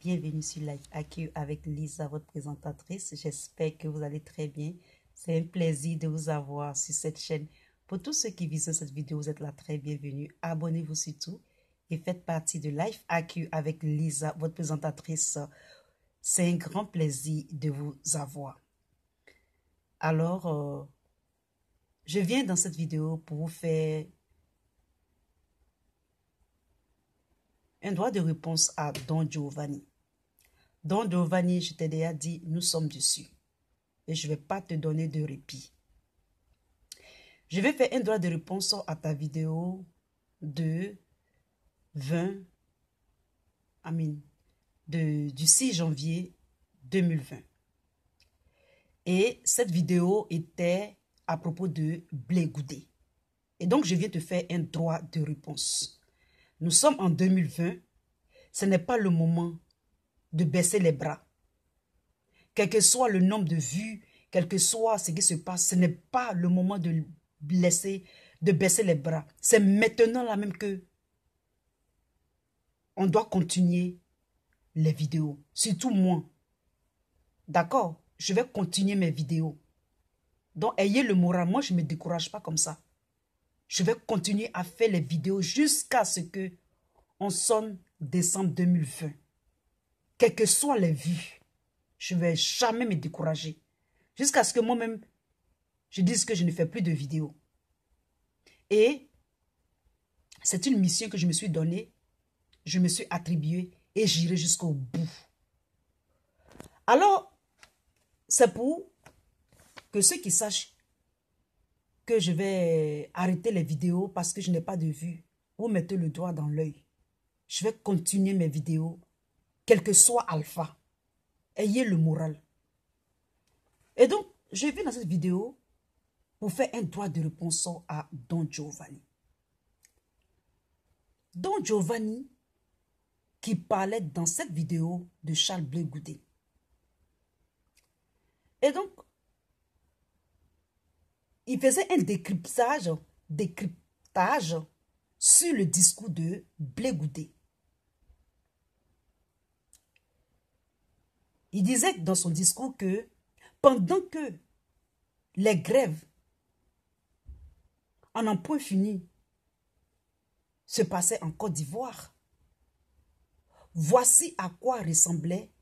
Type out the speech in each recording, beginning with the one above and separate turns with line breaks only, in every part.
Bienvenue sur Life AQ avec Lisa, votre présentatrice. J'espère que vous allez très bien. C'est un plaisir de vous avoir sur cette chaîne. Pour tous ceux qui visionnent cette vidéo, vous êtes là très bienvenue. Abonnez-vous surtout et faites partie de Life AQ avec Lisa, votre présentatrice. C'est un grand plaisir de vous avoir. Alors, je viens dans cette vidéo pour vous faire un droit de réponse à Don Giovanni. Don Giovanni, je t'ai déjà dit, nous sommes dessus. Et je ne vais pas te donner de répit. Je vais faire un droit de réponse à ta vidéo de 20, du 6 janvier 2020. Et cette vidéo était à propos de Blé Goudé. Et donc, je viens te faire un droit de réponse. Nous sommes en 2020. Ce n'est pas le moment de baisser les bras. Quel que soit le nombre de vues, quel que soit ce qui se passe, ce n'est pas le moment de baisser les bras. C'est maintenant là même que on doit continuer les vidéos. Surtout moi. D'accord? Je vais continuer mes vidéos. Donc, ayez le moral. Moi, je ne me décourage pas comme ça. Je vais continuer à faire les vidéos jusqu'à ce que on sonne décembre 2020. Quelles que soient les vues, je ne vais jamais me décourager. Jusqu'à ce que moi-même, je dise que je ne fais plus de vidéos. Et c'est une mission que je me suis donnée, je me suis attribuée et j'irai jusqu'au bout. Alors, c'est pour que ceux qui sachent que je vais arrêter les vidéos parce que je n'ai pas de vues, vous mettez le doigt dans l'œil. Je vais continuer mes vidéos, quel que soit alpha. Ayez le moral. Et donc, je viens dans cette vidéo pour faire un droit de réponse à Don Giovanni. Don Giovanni qui parlait dans cette vidéo de Charles Blé Goudé. Et donc, il faisait un décryptage sur le discours de Blé Goudé. Il disait dans son discours que pendant que les grèves en un point fini se passaient en Côte d'Ivoire, voici à quoi ressemblait,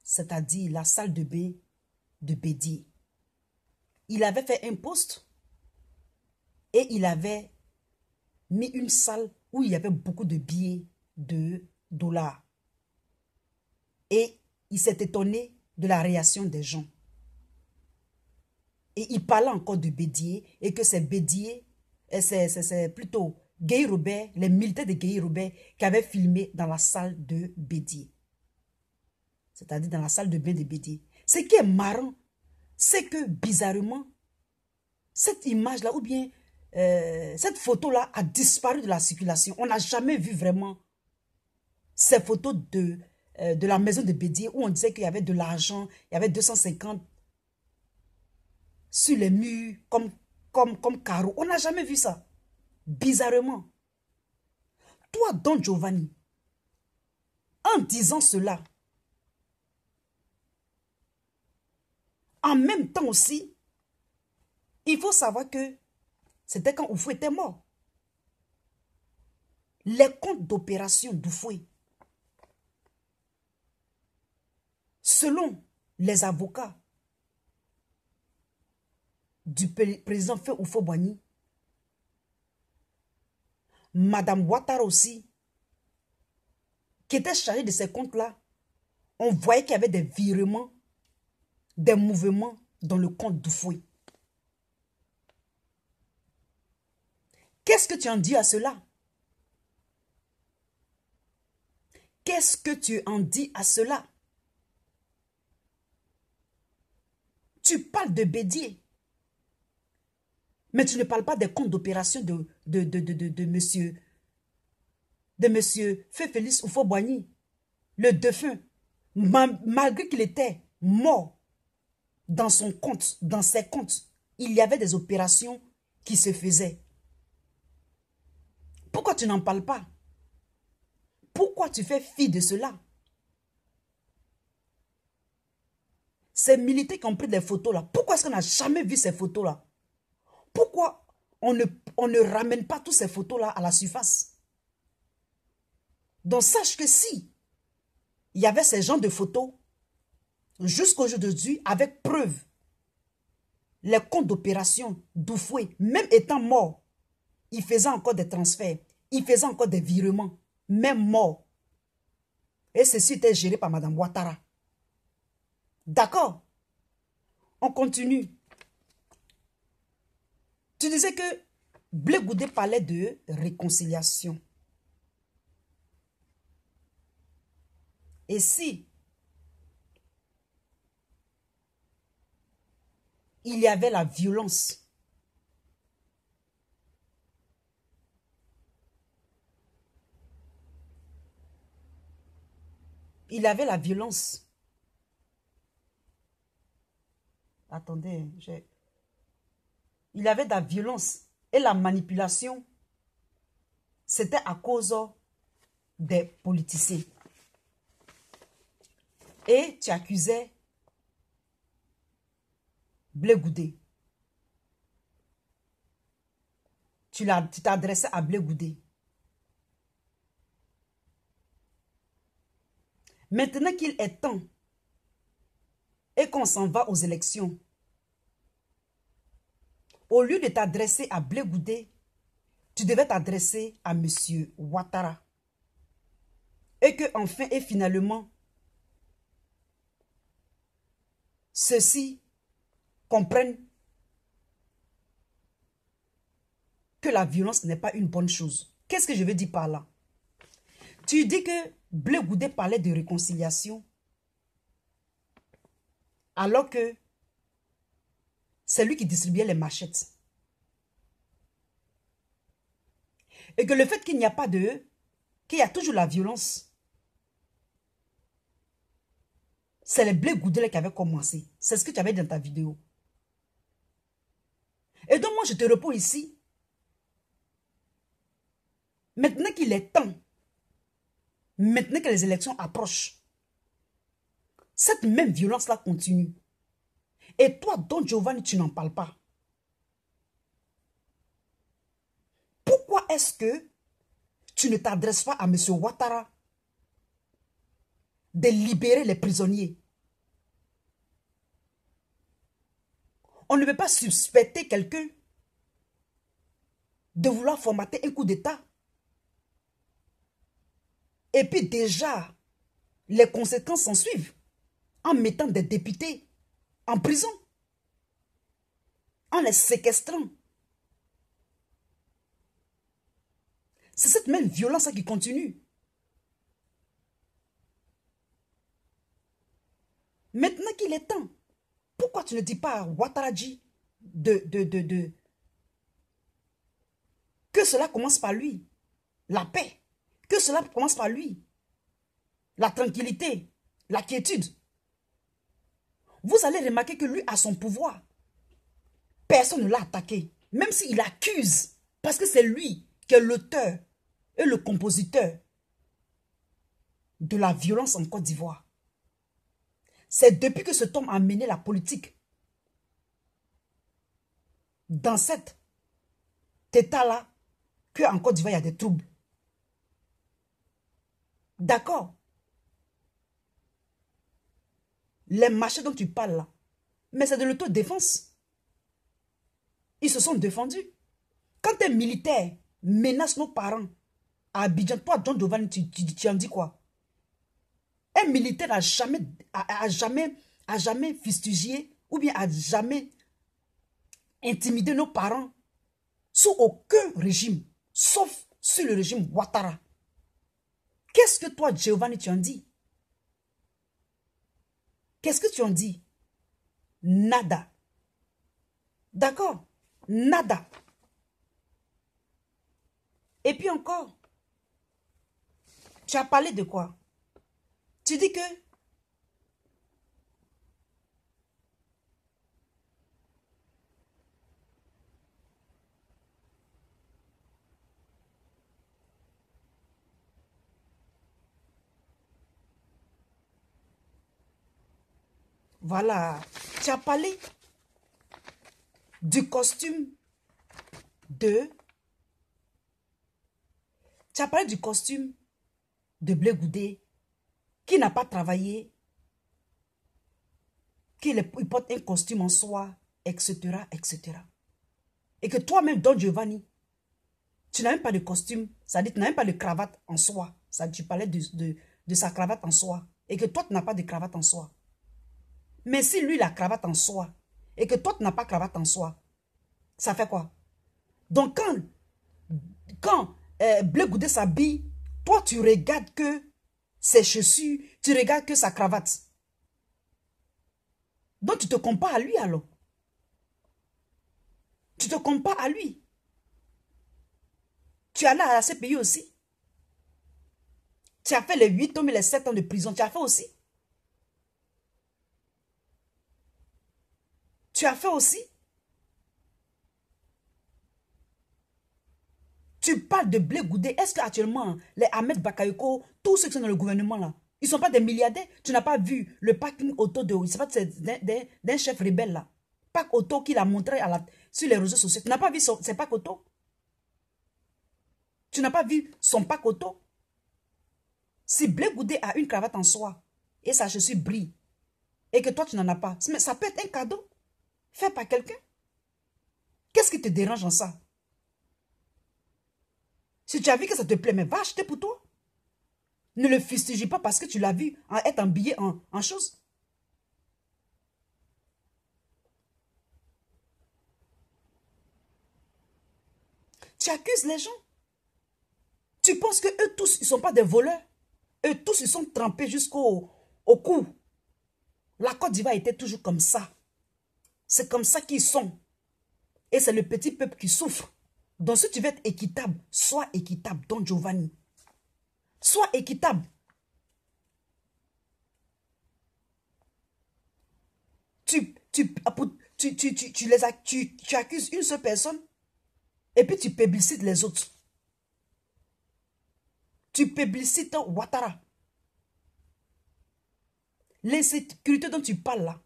c'est-à-dire la salle de bain de Bédié. Il avait fait un post et il avait mis une salle où il y avait beaucoup de billets de dollars. Et il s'est étonné de la réaction des gens. Et il parlait encore de Bédié et que c'est Bédié, c'est plutôt Guy Robert, les militaires de Guy Robert qui avaient filmé dans la salle de Bédié. C'est-à-dire dans la salle de bain de Bédié. Ce qui est marrant, c'est que bizarrement, cette image-là ou bien cette photo-là a disparu de la circulation. On n'a jamais vu vraiment ces photos de la maison de Bédié où on disait qu'il y avait de l'argent, il y avait 250 sur les murs comme carreaux. On n'a jamais vu ça. Bizarrement. Toi, Don Giovanni, en disant cela, en même temps aussi, il faut savoir que c'était quand Oufoué était mort. Les comptes d'opération d'Oufoué, selon les avocats du président Feu Houphouët-Boigny, Madame Ouattara aussi, qui était chargée de ces comptes-là, on voyait qu'il y avait des virements, des mouvements dans le compte d'Oufoué. Qu'est-ce que tu en dis à cela? Qu'est-ce que tu en dis à cela? Tu parles de Bédié, mais tu ne parles pas des comptes d'opération de monsieur Feu Félix Houphouët-Boigny, le défunt, malgré qu'il était mort dans son compte, dans ses comptes, il y avait des opérations qui se faisaient. Pourquoi tu n'en parles pas? Pourquoi tu fais fi de cela? Ces militaires qui ont pris des photos là, pourquoi est-ce qu'on n'a jamais vu ces photos là? Pourquoi on ne ramène pas toutes ces photos là à la surface? Donc sache que si il y avait ces genres de photos, jusqu'au jour d'aujourd'hui, avec preuve, les comptes d'opération d'Oufoué, même étant mort, il faisait encore des transferts, il faisait encore des virements, même mort. Et ceci était géré par Madame Ouattara. D'accord? On continue. Tu disais que Blé Goudé parlait de réconciliation. Et si il y avait la violence, il y avait la violence. Attendez, il y avait de la violence et la manipulation. C'était à cause des politiciens. Et tu accusais Blé Goudé. Tu t'adressais à Blé Goudé. Maintenant qu'il est temps et qu'on s'en va aux élections, au lieu de t'adresser à Blé Goudé, tu devais t'adresser à M. Ouattara. Et que enfin et finalement, ceux-ci comprennent que la violence n'est pas une bonne chose. Qu'est-ce que je veux dire par là? Tu dis que Blé Goudé parlait de réconciliation, alors que c'est lui qui distribuait les machettes. Et que le fait qu'il n'y a pas qu'il y a toujours la violence, c'est les Blé Goudé qui avaient commencé. C'est ce que tu avais dans ta vidéo. Et donc moi je te réponds ici. Maintenant qu'il est temps, maintenant que les élections approchent, cette même violence-là continue. Et toi, Don Giovanni, tu n'en parles pas. Pourquoi est-ce que tu ne t'adresses pas à M. Ouattara de libérer les prisonniers? On ne peut pas suspecter quelqu'un de vouloir formater un coup d'État. Et puis déjà, les conséquences s'en suivent en mettant des députés en prison, en les séquestrant. C'est cette même violence qui continue. Maintenant qu'il est temps, pourquoi tu ne dis pas à Ouattara-Dji que cela commence par lui, la paix, que cela commence par lui, la tranquillité, la quiétude. Vous allez remarquer que lui a son pouvoir. Personne ne l'a attaqué, même s'il accuse, parce que c'est lui qui est l'auteur et le compositeur de la violence en Côte d'Ivoire. C'est depuis que cet homme a mené la politique dans cet état-là qu'en Côte d'Ivoire, il y a des troubles. D'accord? Les marchés dont tu parles là, mais c'est de l'autodéfense. Ils se sont défendus. Quand un militaire menace nos parents à Abidjan, toi, John Giovanni, tu en dis quoi? Un militaire n'a jamais fustigé ou bien a jamais intimidé nos parents sous aucun régime, sauf sur le régime Ouattara. Qu'est-ce que toi, Giovanni, tu en dis? Qu'est-ce que tu en dis? Nada. D'accord? Nada. Et puis encore, tu as parlé de quoi? Tu dis que Voilà. Tu as parlé du costume de... Tu as parlé du costume de Blé Goudé qui n'a pas travaillé, il porte un costume en soie, etc., etc. Et que toi-même, Don Giovanni, tu n'as même pas de costume, ça dit, tu n'as même pas de cravate en soie. Ça, tu parlais de sa cravate en soie. Et que toi, tu n'as pas de cravate en soie. Mais si lui, il a cravate en soie, et que toi, tu n'as pas cravate en soie, ça fait quoi? Donc, quand Blé Goudé s'habille, toi, tu regardes que ses chaussures, tu regardes que sa cravate. Donc, tu te compares à lui, alors. Tu te compares à lui. Tu es allé à la CPI aussi. Tu as fait les 8 ans et les 7 ans de prison. Tu as fait aussi. Tu as fait aussi. Tu parles de Blé Goudé. Est-ce qu'actuellement, les Ahmed Bakayoko, tous ceux qui sont dans le gouvernement là, ils ne sont pas des milliardaires? Tu n'as pas vu le parking auto d'un chef rebelle là. Parc auto qu'il a montré sur les réseaux sociaux. Tu n'as pas vu ses parcs auto? Tu n'as pas vu son parc auto? Si Blé Goudé a une cravate en soie et sa chaussure brille et que toi tu n'en as pas, mais ça peut être un cadeau fait par quelqu'un. Qu'est-ce qui te dérange en ça? Si tu as vu que ça te plaît, mais va acheter pour toi. Ne le fustige pas parce que tu l'as vu être habillé en chose. Tu accuses les gens. Tu penses que eux tous, ils ne sont pas des voleurs. Eux tous, ils sont trempés jusqu'au cou. La Côte d'Ivoire était toujours comme ça. C'est comme ça qu'ils sont. Et c'est le petit peuple qui souffre. Donc si tu veux être équitable, sois équitable, Don Giovanni. Sois équitable. Tu accuses une seule personne et puis tu publicites les autres. Tu publicites Ouattara. L'insécurité dont tu parles là.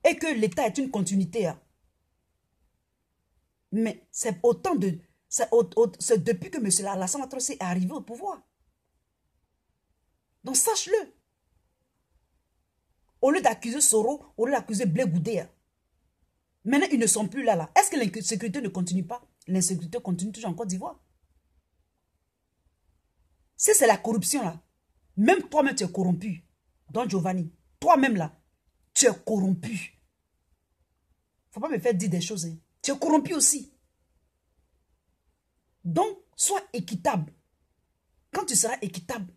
Et que l'État est une continuité. Hein. Mais c'est autant de... C'est depuis que M. Alassane Ouattara est arrivé au pouvoir. Donc sache-le. Au lieu d'accuser Soro, au lieu d'accuser Blé Goudé. Hein. Maintenant, ils ne sont plus là. Est-ce que l'insécurité ne continue pas? L'insécurité continue toujours en Côte d'Ivoire. Si c'est la corruption là, même toi-même tu es corrompu. Don Giovanni, toi-même là, tu es corrompu. Faut pas me faire dire des choses. Hein. Tu es corrompu aussi. Donc, sois équitable. Quand tu seras équitable,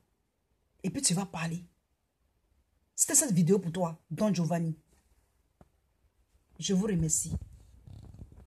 et puis tu vas parler. C'était cette vidéo pour toi, Don Giovanni. Je vous remercie.